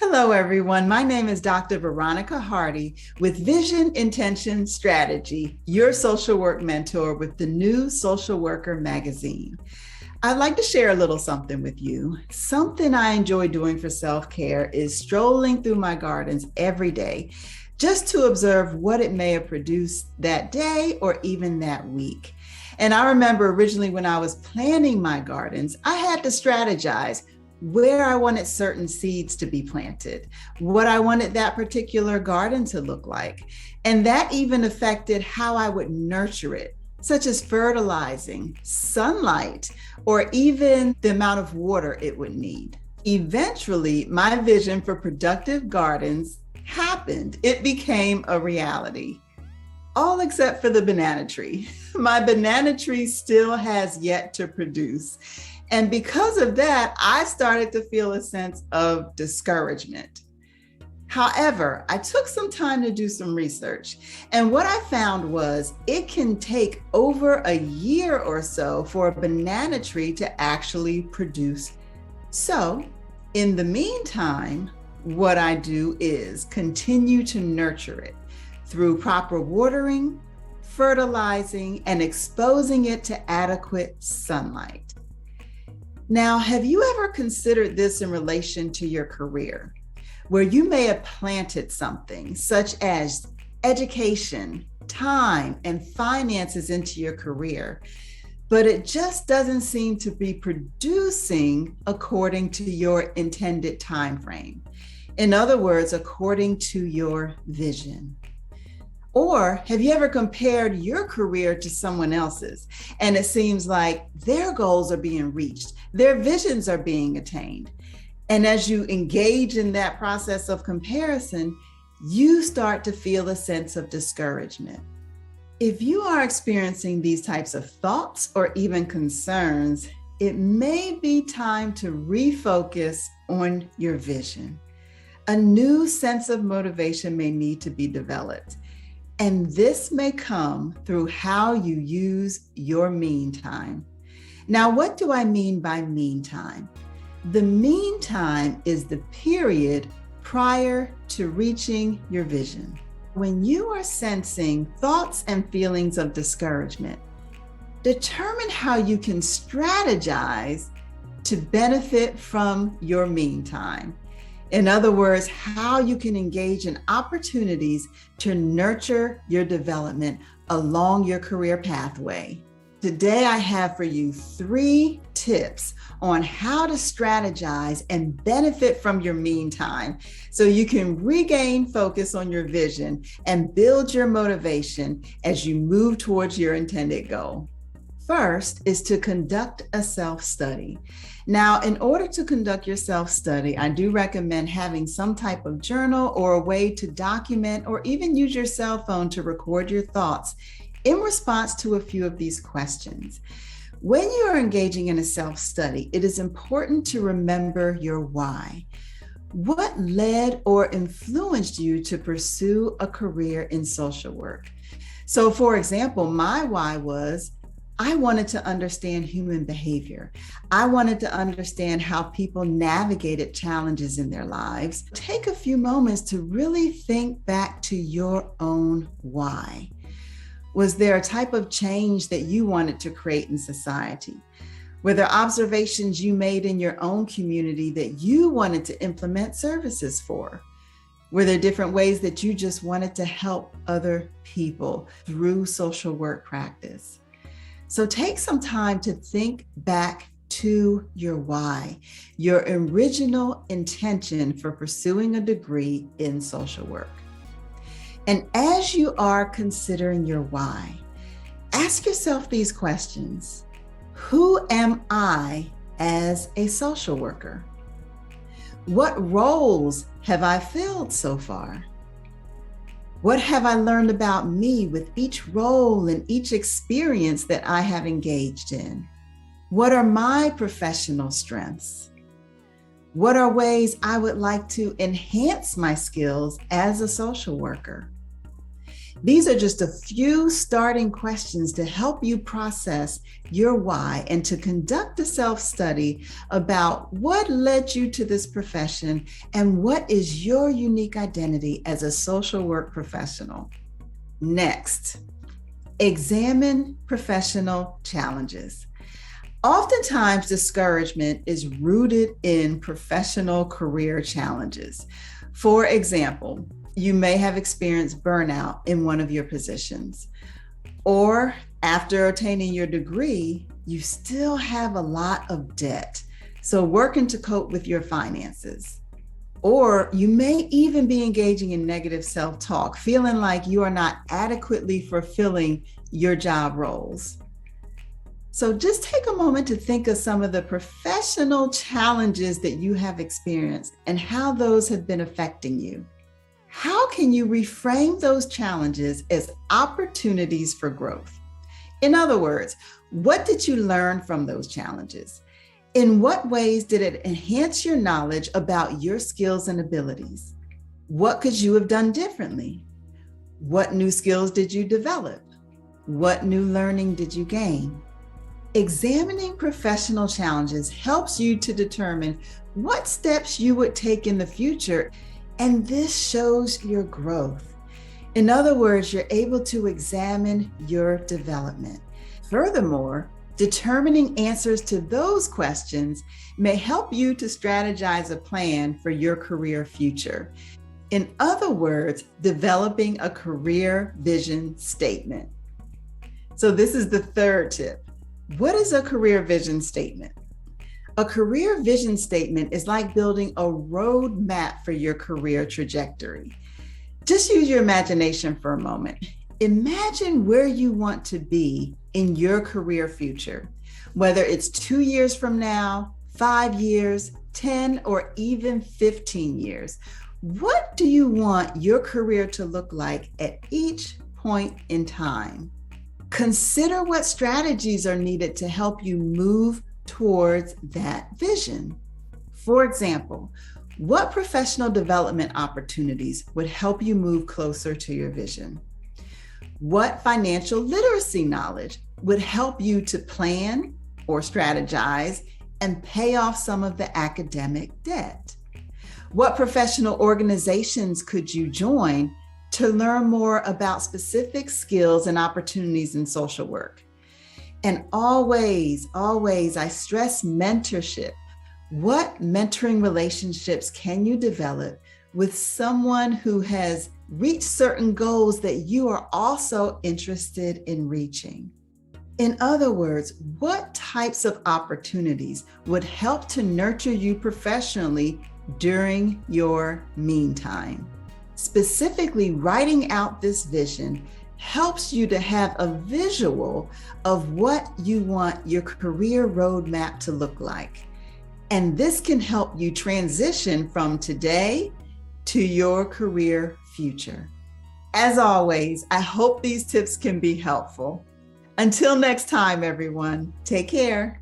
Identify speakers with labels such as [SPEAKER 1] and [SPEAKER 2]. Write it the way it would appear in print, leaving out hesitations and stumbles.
[SPEAKER 1] Hello, everyone. My name is Dr. Veronica Hardy with Vision, Intention, Strategy, your social work mentor with the new Social Worker magazine. I'd like to share a little something with you. Something I enjoy doing for self-care is strolling through my gardens every day just to observe what it may have produced that day or even that week. And I remember originally when I was planning my gardens, I had to strategize where I wanted certain seeds to be planted, what I wanted that particular garden to look like. And that even affected how I would nurture it, such as fertilizing, sunlight, or even the amount of water it would need. Eventually, my vision for productive gardens happened. It became a reality. All except for the banana tree. My banana tree still has yet to produce. And because of that, I started to feel a sense of discouragement. However, I took some time to do some research. And what I found was it can take over a year or so for a banana tree to actually produce. So in the meantime, what I do is continue to nurture it through proper watering, fertilizing, and exposing it to adequate sunlight. Now, have you ever considered this in relation to your career, where you may have planted something such as education, time, and finances into your career, but it just doesn't seem to be producing according to your intended time frame? In other words, according to your vision. Or have you ever compared your career to someone else's and it seems like their goals are being reached, their visions are being attained? And as you engage in that process of comparison, you start to feel a sense of discouragement. If you are experiencing these types of thoughts or even concerns, it may be time to refocus on your vision. A new sense of motivation may need to be developed. And this may come through how you use your mean time. Now, what do I mean by mean time? The mean time is the period prior to reaching your vision. When you are sensing thoughts and feelings of discouragement, determine how you can strategize to benefit from your mean time. In other words, how you can engage in opportunities to nurture your development along your career pathway. Today, I have for you 3 tips on how to strategize and benefit from your mean time so you can regain focus on your vision and build your motivation as you move towards your intended goal. First is to conduct a self-study. Now, in order to conduct your self-study, I do recommend having some type of journal or a way to document or even use your cell phone to record your thoughts in response to a few of these questions. When you are engaging in a self-study, it is important to remember your why. What led or influenced you to pursue a career in social work? So, for example, my why was I wanted to understand human behavior. I wanted to understand how people navigated challenges in their lives. Take a few moments to really think back to your own why. Was there a type of change that you wanted to create in society? Were there observations you made in your own community that you wanted to implement services for? Were there different ways that you just wanted to help other people through social work practice? So take some time to think back to your why, your original intention for pursuing a degree in social work. And as you are considering your why, ask yourself these questions. Who am I as a social worker? What roles have I filled so far? What have I learned about me with each role and each experience that I have engaged in? What are my professional strengths? What are ways I would like to enhance my skills as a social worker? These are just a few starting questions to help you process your why and to conduct a self-study about what led you to this profession and what is your unique identity as a social work professional. Next, examine professional challenges. Oftentimes, discouragement is rooted in professional career challenges. For example, you may have experienced burnout in one of your positions, or after attaining your degree, you still have a lot of debt, so working to cope with your finances. Or you may even be engaging in negative self-talk, feeling like you are not adequately fulfilling your job roles. So just take a moment to think of some of the professional challenges that you have experienced and how those have been affecting you. How can you reframe those challenges as opportunities for growth? In other words, what did you learn from those challenges? In what ways did it enhance your knowledge about your skills and abilities? What could you have done differently? What new skills did you develop? What new learning did you gain? Examining professional challenges helps you to determine what steps you would take in the future, and this shows your growth. In other words, you're able to examine your development. Furthermore, determining answers to those questions may help you to strategize a plan for your career future. In other words, developing a career vision statement. So this is the third tip. What is a career vision statement? A career vision statement is like building a roadmap for your career trajectory. Just use your imagination for a moment. Imagine where you want to be in your career future, whether it's 2 years from now, 5 years, 10, or even 15 years. What do you want your career to look like at each point in time? Consider what strategies are needed to help you move towards that vision. For example, what professional development opportunities would help you move closer to your vision? What financial literacy knowledge would help you to plan or strategize and pay off some of the academic debt? What professional organizations could you join to learn more about specific skills and opportunities in social work? And always, I stress mentorship. What mentoring relationships can you develop with someone who has reached certain goals that you are also interested in reaching? In other words, what types of opportunities would help to nurture you professionally during your meantime? Specifically, writing out this vision helps you to have a visual of what you want your career roadmap to look like. And this can help you transition from today to your career future. As always, I hope these tips can be helpful. Until next time, everyone, take care.